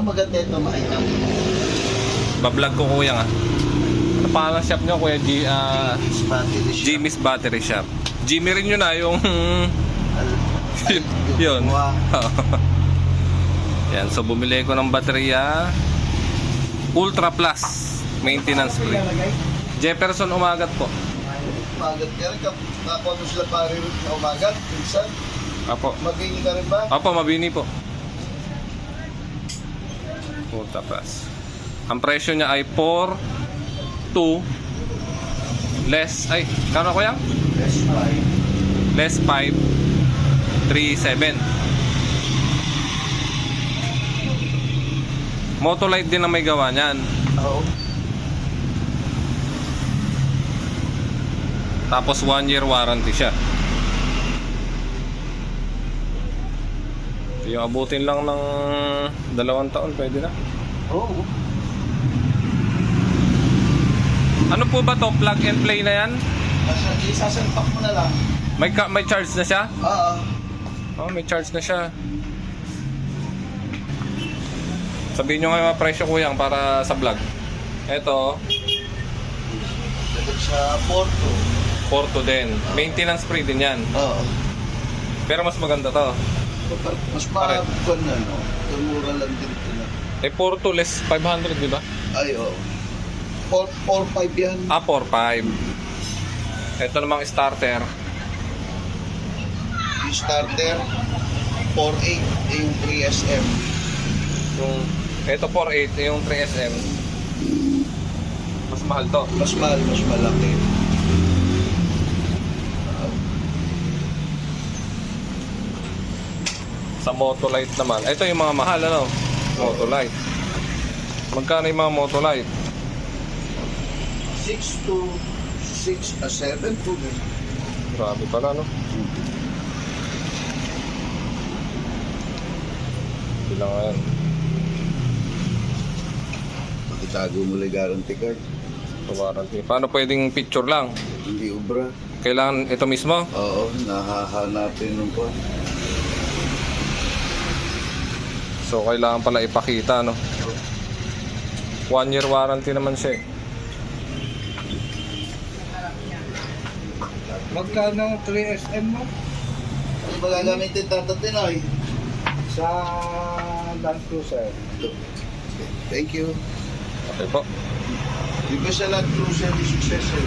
No, maganda ito makita mo. Bablog ko kuya nga. Ano pangalan shop nyo kuya? Battery shop. Jimmy's Battery Shop. Jimmy rin yun yung... yun. Yan, so bumili ko ng baterya. Ultra Plus. Maintenance free. Jefferson Umagat po. Umagat ka rin. Kapwa mo sila pare na umagat. Minsan. Apo. Mabini ka rin ba? Apo, mabini po. Ultra Plus. Ang presyo niya ay 4.2 less, ay, kano ko yan? Less 5 3.7. Motolite din ang may gawa niyan. Oo. Tapos 1 year warranty siya. Yung abutin lang ng 2 taon, pwede na. Oo. Ano po ba to? Plug and play na yan? Isasalpak mo na lang. May charge na siya? Oo. Oh, may charge na siya. Sabihin nyo nga yung presyo kuyang para sa vlog. Ito, Dagat sa Porto. Porto din. Maintenance free din yan. Oo. Pero mas maganda to. Mas makakon na, no? Tumura lang din ito na. Eh, Porto less 500, di ba? Ay, oo. 4.5 yan. Ah, 4.5. Ito namang starter. Yung starter, 4.8 yung 3SM. Ito 4.8, yung 3SM. Mas mahal to. Mas mahal, mas malaki. Sa Motolite naman. Ito yung mga mahal, ano? Motolite. Magkano yung mga Motolite? 6 to 6, 7 to Grabe pala, no? Bilang nga yan. Makitago mo lang guarantee card. Warranty. Paano pwedeng picture lang? Hindi ubra. Kailangan ito mismo? Oo, nahahanapin nung po. So, kailangan pala ipakita, no? 1 year warranty naman siya, eh. Magkano 3SM mo? Ano ba gagamitin tatatin ay? Sa Land Cruiser. Thank you. Okay po. Di ba sa Land Cruiser di successor?